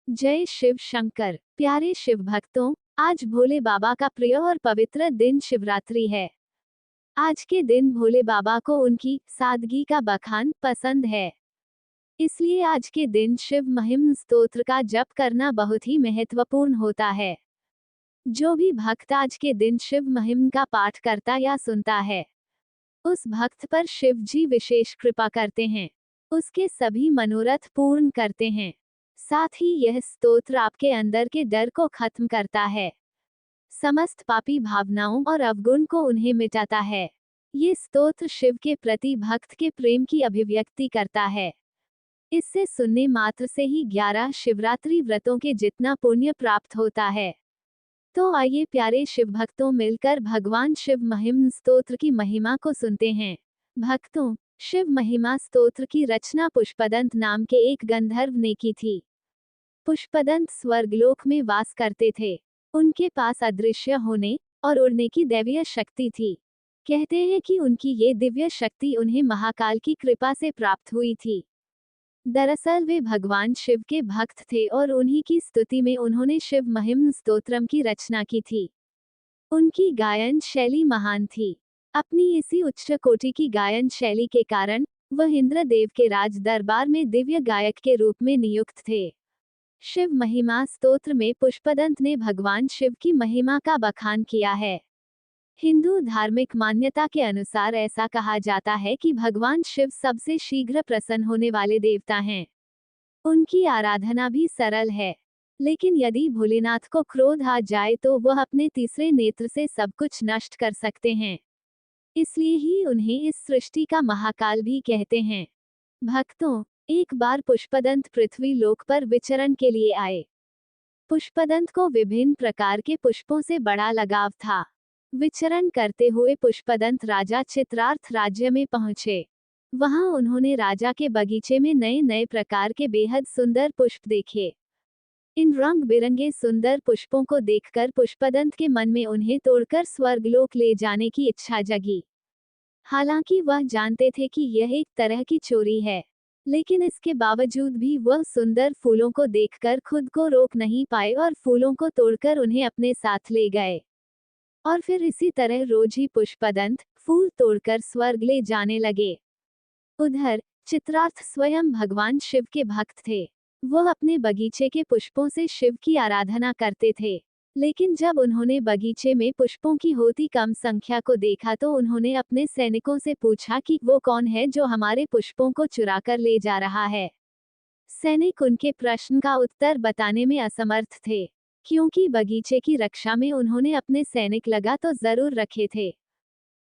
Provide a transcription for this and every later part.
जय शिव शंकर। प्यारे शिव भक्तों, आज भोले बाबा का प्रिय और पवित्र दिन शिवरात्रि है। आज के दिन भोले बाबा को उनकी सादगी का बखान पसंद है। इसलिए आज के दिन शिव महिम स्तोत्र का जप करना बहुत ही महत्वपूर्ण होता है। जो भी भक्त आज के दिन शिव महिम का पाठ करता या सुनता है, उस भक्त पर शिव जी विशेष कृपा करते हैं, उसके सभी मनोरथ पूर्ण करते हैं। साथ ही यह स्तोत्र आपके अंदर के डर को खत्म करता है, समस्त पापी भावनाओं और अवगुण को उन्हें मिटाता है। ये स्तोत्र शिव के प्रति भक्त के प्रेम की अभिव्यक्ति करता है। इससे सुनने मात्र से ही 11 शिवरात्रि व्रतों के जितना पुण्य प्राप्त होता है। तो आइए प्यारे शिव भक्तों, मिलकर भगवान शिव महिम स्तोत्र की महिमा को सुनते हैं। भक्तों, शिव महिमा स्तोत्र की रचना पुष्पदंत नाम के एक गंधर्व ने की थी। पुष्पदंत स्वर्गलोक में वास करते थे। उनके पास अदृश्य होने और उड़ने की दैवीय शक्ति थी। कहते हैं कि उनकी ये दिव्य शक्ति उन्हें महाकाल की कृपा से प्राप्त हुई थी। दरअसल वे भगवान शिव के भक्त थे और उन्हीं की स्तुति में उन्होंने शिव महिम स्तोत्रम की रचना की थी। उनकी गायन शैली महान थी। अपनी इसी उच्च कोटि की गायन शैली के कारण वह इंद्रदेव के राज दरबार में दिव्य गायक के रूप में नियुक्त थे। शिव महिमा स्तोत्र में पुष्पदंत ने भगवान शिव की महिमा का बखान किया है। हिंदू धार्मिक मान्यता के अनुसार ऐसा कहा जाता है कि भगवान शिव सबसे शीघ्र प्रसन्न होने वाले देवता हैं। उनकी आराधना भी सरल है, लेकिन यदि भोलेनाथ को क्रोध आ जाए तो वह अपने तीसरे नेत्र से सब कुछ नष्ट कर सकते हैं। इसलिए ही उन्हें इस सृष्टि का महाकाल भी कहते हैं। भक्तों, एक बार पुष्पदंत पृथ्वी लोक पर विचरण के लिए आए। पुष्पदंत को विभिन्न प्रकार के पुष्पों से बड़ा लगाव था। विचरण करते हुए पुष्पदंत राजा चित्रार्थ राज्य में पहुंचे। वहां उन्होंने राजा के बगीचे में नए नए प्रकार के बेहद सुंदर पुष्प देखे। इन रंग बिरंगे सुंदर पुष्पों को देखकर पुष्पदंत के मन में उन्हें तोड़कर स्वर्गलोक ले जाने की इच्छा जगी। हालांकि वह जानते थे कि यह एक तरह की चोरी है, लेकिन इसके बावजूद भी वह सुंदर फूलों को देखकर खुद को रोक नहीं पाए और फूलों को तोड़कर उन्हें अपने साथ ले गए। और फिर इसी तरह रोज ही पुष्पदंत फूल तोड़कर स्वर्ग ले जाने लगे। उधर चित्रार्थ स्वयं भगवान शिव के भक्त थे। वह अपने बगीचे के पुष्पों से शिव की आराधना करते थे। लेकिन जब उन्होंने बगीचे में पुष्पों की होती कम संख्या को देखा तो उन्होंने अपने सैनिकों से पूछा कि वो कौन है जो हमारे पुष्पों को चुरा कर ले जा रहा है। सैनिक उनके प्रश्न का उत्तर बताने में असमर्थ थे, क्योंकि बगीचे की रक्षा में उन्होंने अपने सैनिक लगा तो जरूर रखे थे,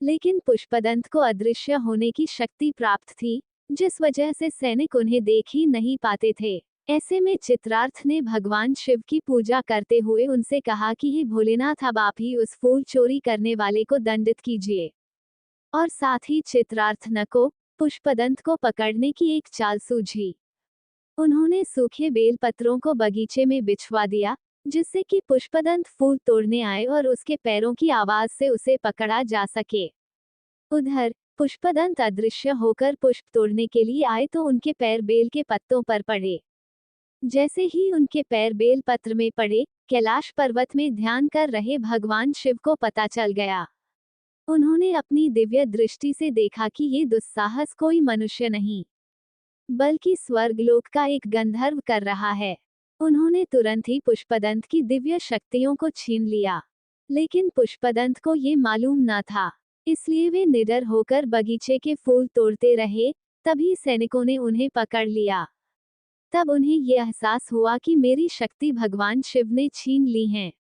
लेकिन पुष्पदंत को अदृश्य होने की शक्ति प्राप्त थी, जिस वजह से सैनिक उन्हें देख ही नहीं पाते थे। ऐसे में चित्रार्थ ने भगवान शिव की पूजा करते हुए उनसे कहा कि हे भोलेनाथ, अब आप ही उस फूल चोरी करने वाले को दंडित कीजिए। और साथ ही चित्रार्थ न को पुष्पदंत को पकड़ने की एक चाल सूझी। उन्होंने सूखे बेल पत्रों को बगीचे में बिछवा दिया, जिससे कि पुष्पदंत फूल तोड़ने आए और उसके पैरों की आवाज से उसे पकड़ा जा सके। उधर पुष्पदंत अदृश्य होकर पुष्प तोड़ने के लिए आए तो उनके पैर बेल के पत्तों पर पड़े। जैसे ही उनके पैर बेल पत्र में पड़े, कैलाश पर्वत में ध्यान कर रहे भगवान शिव को पता चल गया। उन्होंने अपनी दिव्य दृष्टि से देखा कि ये दुस्साहस कोई मनुष्य नहीं, बल्कि स्वर्गलोक का एक गंधर्व कर रहा है। उन्होंने तुरंत ही पुष्पदंत की दिव्य शक्तियों को छीन लिया, लेकिन पुष्पदंत को ये मालूम न था। इसलिए वे निडर होकर बगीचे के फूल तोड़ते रहे। तभी सैनिकों ने उन्हें पकड़ लिया। तब उन्हें ये एहसास हुआ कि मेरी शक्ति भगवान शिव ने छीन ली है।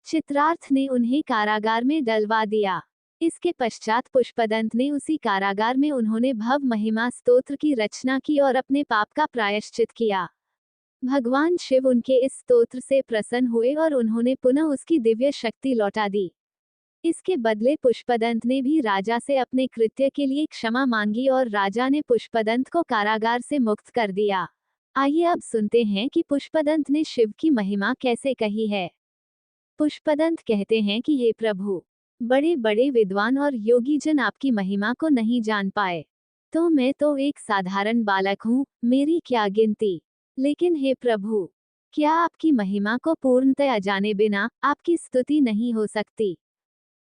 चित्रार्थ ने उन्हें कारागार में डलवा दिया। इसके पश्चात पुष्पदंत ने उसी कारागार में उन्होंने भव महिमा स्तोत्र की रचना की और अपने पाप का प्रायश्चित किया। भगवान शिव उनके इस स्तोत्र से प्रसन्न हुए और उन्होंने पुनः उसकी दिव्य शक्ति लौटा दी। इसके बदले पुष्पदंत ने भी राजा से अपने कृत्य के लिए क्षमा मांगी और राजा ने पुष्पदंत को कारागार से मुक्त कर दिया। आइए अब सुनते हैं कि पुष्पदंत ने शिव की महिमा कैसे कही है। पुष्पदंत कहते हैं कि हे प्रभु, बड़े बड़े विद्वान और योगी जन आपकी महिमा को नहीं जान पाए, तो मैं तो एक साधारण बालक हूँ, मेरी क्या गिनती। लेकिन हे प्रभु, क्या आपकी महिमा को पूर्णतया जाने बिना आपकी स्तुति नहीं हो सकती?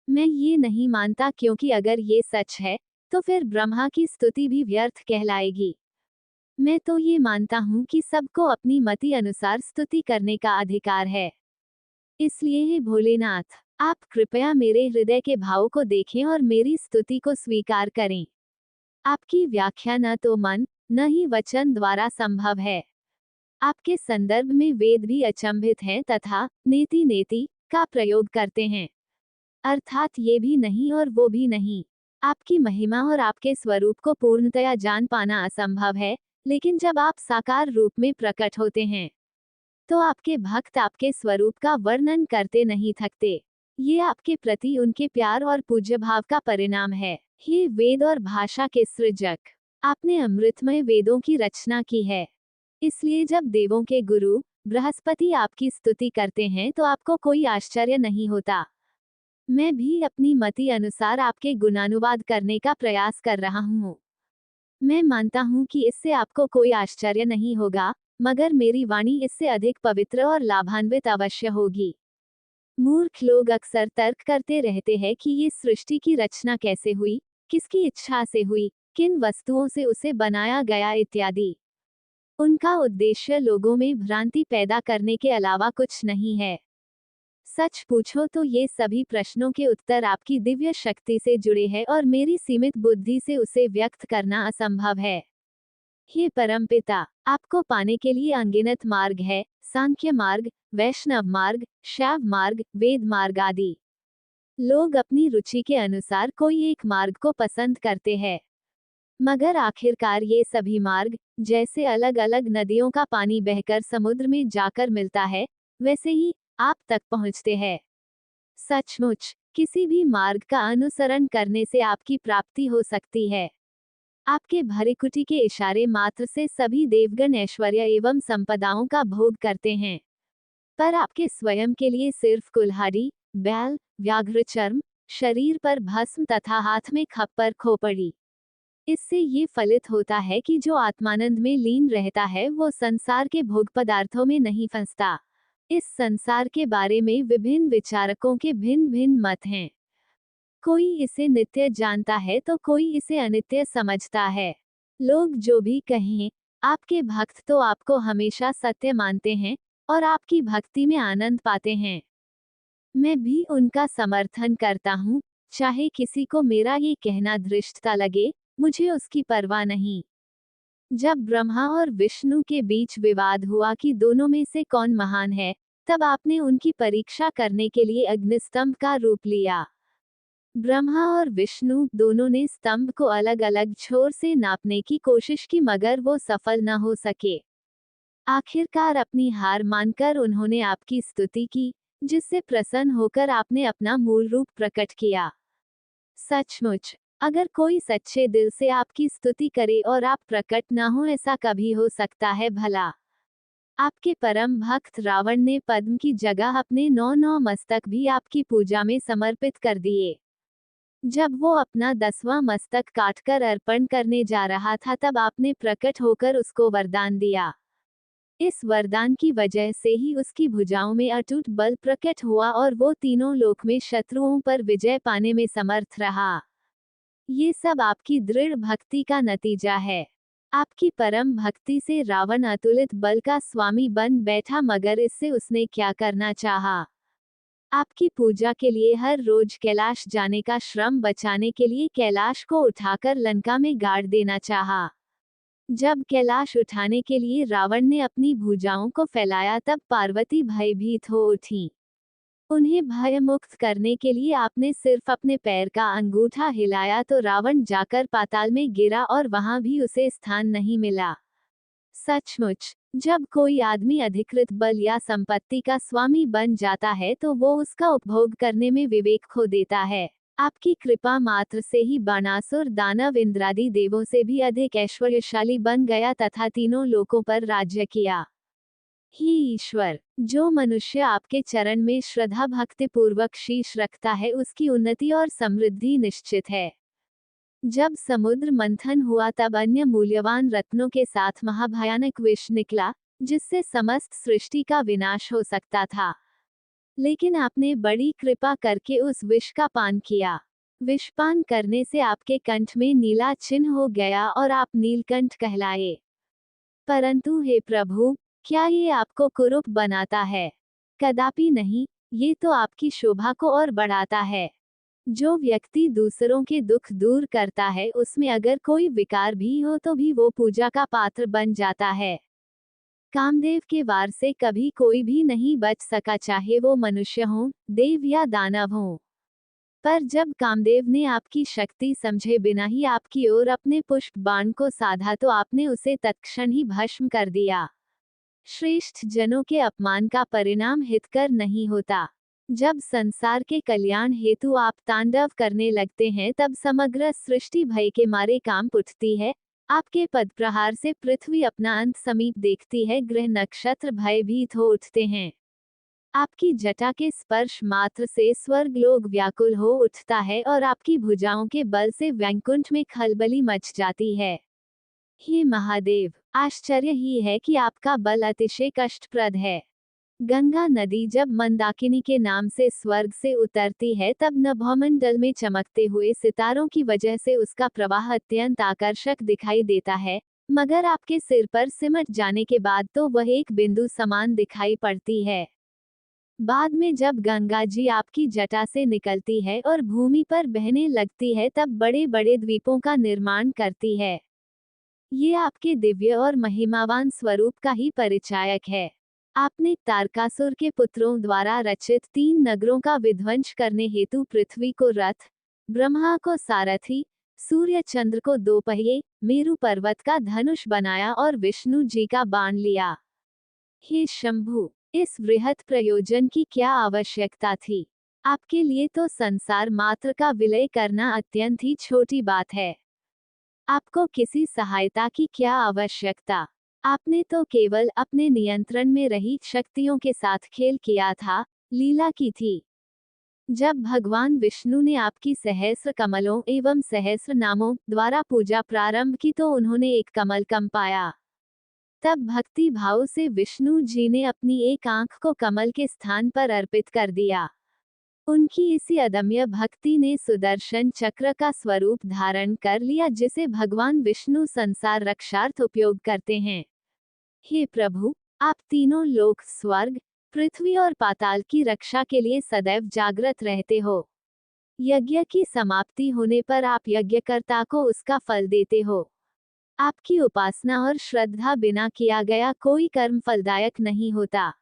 मैं ये नहीं मानता, क्योंकि अगर ये सच है तो फिर ब्रह्मा की स्तुति भी व्यर्थ कहलाएगी। मैं तो ये मानता हूँ कि सबको अपनी मति अनुसार स्तुति करने का अधिकार है। इसलिए हे भोलेनाथ, आप कृपया मेरे हृदय के भाव को देखें और मेरी स्तुति को स्वीकार करें। आपकी व्याख्या न तो मन न ही वचन द्वारा संभव है। आपके संदर्भ में वेद भी अचंभित हैं तथा नेति नेति का प्रयोग करते हैं, अर्थात ये भी नहीं और वो भी नहीं। आपकी महिमा और आपके स्वरूप को पूर्णतया जान पाना असंभव है, लेकिन जब आप साकार रूप में प्रकट होते हैं तो आपके भक्त आपके स्वरूप का वर्णन करते नहीं थकते। ये आपके प्रति उनके प्यार और पूज्य भाव का परिणाम है। हे वेद और भाषा के सृजक, आपने अमृतमय वेदों की रचना की है। इसलिए जब देवों के गुरु बृहस्पति आपकी स्तुति करते हैं तो आपको कोई आश्चर्य नहीं होता। मैं भी अपनी मति अनुसार आपके गुणानुवाद करने का प्रयास कर रहा हूँ। मैं मानता हूँ कि इससे आपको कोई आश्चर्य नहीं होगा, मगर मेरी वाणी इससे अधिक पवित्र और लाभान्वित अवश्य होगी। मूर्ख लोग अक्सर तर्क करते रहते हैं कि ये सृष्टि की रचना कैसे हुई, किसकी इच्छा से हुई, किन वस्तुओं से उसे बनाया गया इत्यादि। उनका उद्देश्य लोगों में भ्रांति पैदा करने के अलावा कुछ नहीं है। सच पूछो तो ये सभी प्रश्नों के उत्तर आपकी दिव्य शक्ति से जुड़े हैं और मेरी सीमित बुद्धि से उसे व्यक्त करना असंभव है। हे परमपिता, आपको पाने के लिए अनगिनत मार्ग है, सांख्य मार्ग, वैष्णव मार्ग, शैव मार्ग, वेद मार्ग आदि। लोग अपनी रुचि के अनुसार कोई एक मार्ग को पसंद करते हैं, मगर आखिरकार ये सभी मार्ग, जैसे अलग अलग नदियों का पानी बहकर समुद्र में जाकर मिलता है, वैसे ही आप तक पहुँचते हैं। सचमुच, किसी भी मार्ग का अनुसरण करने से आपकी प्राप्ति हो सकती है। आपके भृकुटी के इशारे मात्र से सभी देवगण ऐश्वर्य एवं संपदाओं का भोग करते हैं, पर आपके स्वयं के लिए सिर्फ कुल्हाड़ी, बैल, व्याघ्र चर्म, शरीर पर भस्म तथा हाथ में खप्पर खोपड़ी। इससे ये फलित होता है कि जो आत्मानंद में लीन रहता है वो संसार के भोग पदार्थों में नहीं फंसता। इस संसार के बारे में विभिन्न विचारकों के भिन्न भिन्न मत हैं। कोई इसे नित्य जानता है तो कोई इसे अनित्य समझता है। लोग जो भी कहें, आपके भक्त तो आपको हमेशा सत्य मानते हैं और आपकी भक्ति में आनंद पाते हैं। मैं भी उनका समर्थन करता हूँ, चाहे किसी को मेरा ये कहना धृष्टता लगे, मुझे उसकी परवाह नहीं। जब ब्रह्मा और विष्णु के बीच विवाद हुआ कि दोनों में से कौन महान है, तब आपने उनकी परीक्षा करने के लिए अग्निस्तंभ का रूप लिया। ब्रह्मा और विष्णु दोनों ने स्तंभ को अलग अलग छोर से नापने की कोशिश की, मगर वो सफल न हो सके। आखिरकार अपनी हार मानकर उन्होंने आपकी स्तुति की, जिससे प्रसन्न होकर आपने अपना मूल रूप प्रकट किया। सचमुच, अगर कोई सच्चे दिल से आपकी स्तुति करे और आप प्रकट न हो, ऐसा कभी हो सकता है भला? आपके परम भक्त रावण ने पद्म की जगह अपने 9 मस्तक भी आपकी पूजा में समर्पित कर दिए। जब वो अपना 10वां मस्तक काटकर अर्पण करने जा रहा था, तब आपने प्रकट होकर उसको वरदान दिया। इस वरदान की वजह से ही उसकी भुजाओं में अटूट बल प्रकट हुआ और वो तीनों लोक में शत्रुओं पर विजय पाने में समर्थ रहा। ये सब आपकी दृढ़ भक्ति का नतीजा है। आपकी परम भक्ति से रावण अतुलित बल का स्वामी बन बैठा, मगर इससे उसने क्या करना चाहा? आपकी पूजा के लिए हर रोज कैलाश जाने का श्रम बचाने के लिए कैलाश को उठाकर लंका में गाड़ देना चाहा। जब कैलाश उठाने के लिए रावण ने अपनी भुजाओं को फैलाया, तब पार्वती भयभीत हो उठी। उन्हें भयमुक्त करने के लिए आपने सिर्फ अपने पैर का अंगूठा हिलाया तो रावण जाकर पाताल में गिरा और वहां भी उसे स्थान नहीं मिला। सचमुच, जब कोई आदमी अधिकृत बल या संपत्ति का स्वामी बन जाता है तो वो उसका उपभोग करने में विवेक खो देता है। आपकी कृपा मात्र से ही बाणासुर दानव इंद्रादि देवों से भी अधिक ऐश्वर्यशाली बन गया तथा तीनों लोकों पर राज्य किया। हे ईश्वर, जो मनुष्य आपके चरण में श्रद्धा भक्ति पूर्वक शीश रखता है, उसकी उन्नति और समृद्धि निश्चित है। जब समुद्र मंथन हुआ तब अन्य मूल्यवान रत्नों के साथ महाभयानक विष निकला, जिससे समस्त सृष्टि का विनाश हो सकता था। लेकिन आपने बड़ी कृपा करके उस विष का पान किया। विषपान करने से आपके कंठ में नीला चिन्ह हो गया और आप नीलकंठ कहलाए। परंतु हे प्रभु, क्या ये आपको कुरूप बनाता है? कदापि नहीं, ये तो आपकी शोभा को और बढ़ाता है। जो व्यक्ति दूसरों के दुख दूर करता है, उसमें अगर कोई विकार भी हो तो भी वो पूजा का पात्र बन जाता है। कामदेव के वार से कभी कोई भी नहीं बच सका, चाहे वो मनुष्य हो, देव या दानव हो। पर जब कामदेव ने आपकी शक्ति समझे बिना ही आपकी ओर अपने पुष्प बाण को साधा तो आपने उसे तत्क्षण ही भस्म कर दिया। श्रेष्ठ जनों के अपमान का परिणाम हितकर नहीं होता। जब संसार के कल्याण हेतु आप तांडव करने लगते हैं तब समग्र सृष्टि भय के मारे कांप उठती है। आपके पद प्रहार से पृथ्वी अपना अंत समीप देखती है, ग्रह नक्षत्र भयभीत हो उठते हैं। आपकी जटा के स्पर्श मात्र से स्वर्ग लोक व्याकुल हो उठता है और आपकी भुजाओं के बल से वैकुंठ में खलबली मच जाती है। हे महादेव, आश्चर्य ही है कि आपका बल अतिशय कष्टप्रद है। गंगा नदी जब मंदाकिनी के नाम से स्वर्ग से उतरती है तब नभोमंडल में चमकते हुए सितारों की वजह से उसका प्रवाह अत्यंत आकर्षक दिखाई देता है, मगर आपके सिर पर सिमट जाने के बाद तो वह एक बिंदु समान दिखाई पड़ती है। बाद में जब गंगा जी आपकी जटा से निकलती है और भूमि पर बहने लगती है तब बड़े बड़े द्वीपों का निर्माण करती है। ये आपके दिव्य और महिमावान स्वरूप का ही परिचायक है। आपने तारकासुर के पुत्रों द्वारा रचित 3 नगरों का विध्वंस करने हेतु पृथ्वी को रथ, ब्रह्मा को सारथी, सूर्य चंद्र को 2 पहिए, मेरु पर्वत का धनुष बनाया और विष्णु जी का बाण लिया। हे शंभु, इस वृहत प्रयोजन की क्या आवश्यकता थी? आपके लिए तो संसार मात्र का विलय करना अत्यंत ही छोटी बात है। आपको किसी सहायता की क्या आवश्यकता? आपने तो केवल अपने नियंत्रण में रही शक्तियों के साथ खेल किया था, लीला की थी। जब भगवान विष्णु ने आपकी सहस्र कमलों एवं सहस्र नामों द्वारा पूजा प्रारंभ की तो उन्होंने एक कमल कम पाया। तब भक्ति भाव से विष्णु जी ने अपनी एक आंख को कमल के स्थान पर अर्पित कर दिया। उनकी इसी अदम्य भक्ति ने सुदर्शन चक्र का स्वरूप धारण कर लिया, जिसे भगवान विष्णु संसार रक्षार्थ उपयोग करते हैं। हे प्रभु, आप तीनों लोक स्वर्ग, पृथ्वी और पाताल की रक्षा के लिए सदैव जागृत रहते हो। यज्ञ की समाप्ति होने पर आप यज्ञकर्ता को उसका फल देते हो। आपकी उपासना और श्रद्धा बिना किया गया कोई कर्म फलदायक नहीं होता।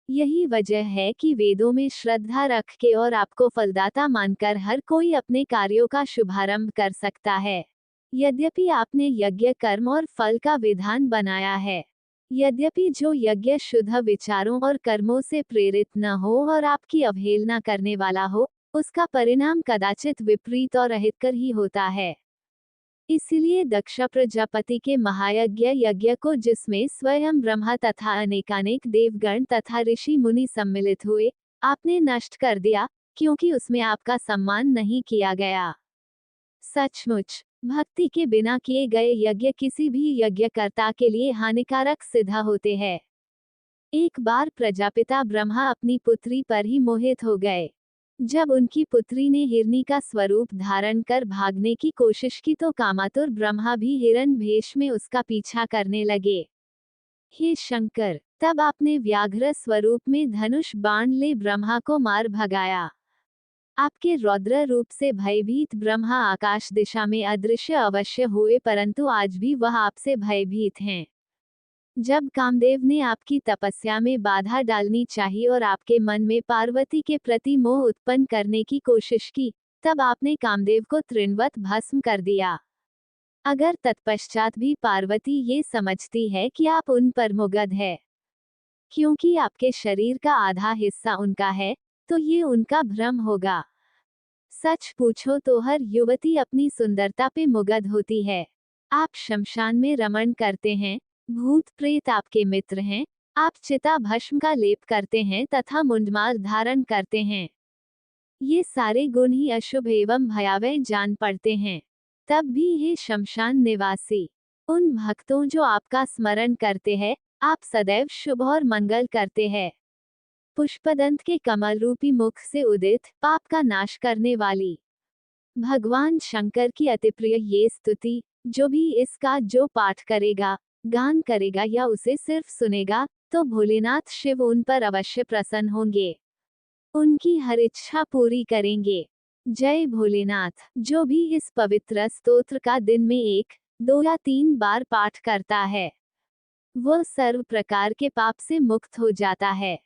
यही वजह है कि वेदों में श्रद्धा रख के और आपको फलदाता मानकर हर कोई अपने कार्यों का शुभारंभ कर सकता है। यद्यपि आपने यज्ञ कर्म और फल का विधान बनाया है, यद्यपि जो यज्ञ शुद्ध विचारों और कर्मों से प्रेरित न हो और आपकी अवहेलना करने वाला हो, उसका परिणाम कदाचित विपरीत और अहितकर ही होता है। इसलिए दक्ष प्रजापति के महायज्ञ यज्ञ को, जिसमें स्वयं ब्रह्मा तथा अनेकानेक देवगण तथा ऋषि मुनि सम्मिलित हुए, आपने नष्ट कर दिया, क्योंकि उसमें आपका सम्मान नहीं किया गया। सचमुच, भक्ति के बिना किए गए यज्ञ किसी भी यज्ञकर्ता के लिए हानिकारक सिद्ध होते हैं। एक बार प्रजापिता ब्रह्मा अपनी पुत्री पर ही मोहित हो गए। जब उनकी पुत्री ने हिरनी का स्वरूप धारण कर भागने की कोशिश की तो कामातुर ब्रह्मा भी हिरण भेष में उसका पीछा करने लगे। हे शंकर, तब आपने व्याघ्र स्वरूप में धनुष बाण ले ब्रह्मा को मार भगाया। आपके रौद्र रूप से भयभीत ब्रह्मा आकाश दिशा में अदृश्य अवश्य हुए, परंतु आज भी वह आपसे भयभीत हैं। जब कामदेव ने आपकी तपस्या में बाधा डालनी चाहिए और आपके मन में पार्वती के प्रति मोह उत्पन्न करने की कोशिश की, तब आपने कामदेव को तृणवत भस्म कर दिया। अगर तत्पश्चात भी पार्वती ये समझती है कि आप उन पर मुग्ध है, क्योंकि आपके शरीर का आधा हिस्सा उनका है, तो ये उनका भ्रम होगा। सच पूछो तो हर युवती अपनी सुंदरता पे मुग्ध होती है। आप शमशान में रमण करते हैं, भूत प्रेत आपके मित्र हैं, आप चिता भस्म का लेप करते हैं तथा मुंडमाल धारण करते हैं। ये सारे गुण ही अशुभ एवं भयावह जान पड़ते हैं। तब भी हे शमशान निवासी, उन भक्तों जो आपका स्मरण करते हैं, आप सदैव शुभ और मंगल करते हैं। पुष्पदंत के कमल रूपी मुख से उदित, पाप का नाश करने वाली भगवान शंकर की अति प्रिय ये स्तुति, जो भी इसका जो पाठ करेगा, गान करेगा या उसे सिर्फ सुनेगा, तो भोलेनाथ शिव उन पर अवश्य प्रसन्न होंगे, उनकी हर इच्छा पूरी करेंगे। जय भोलेनाथ। जो भी इस पवित्र स्तोत्र का दिन में 1, 2 या 3 बार पाठ करता है, वह सर्व प्रकार के पाप से मुक्त हो जाता है।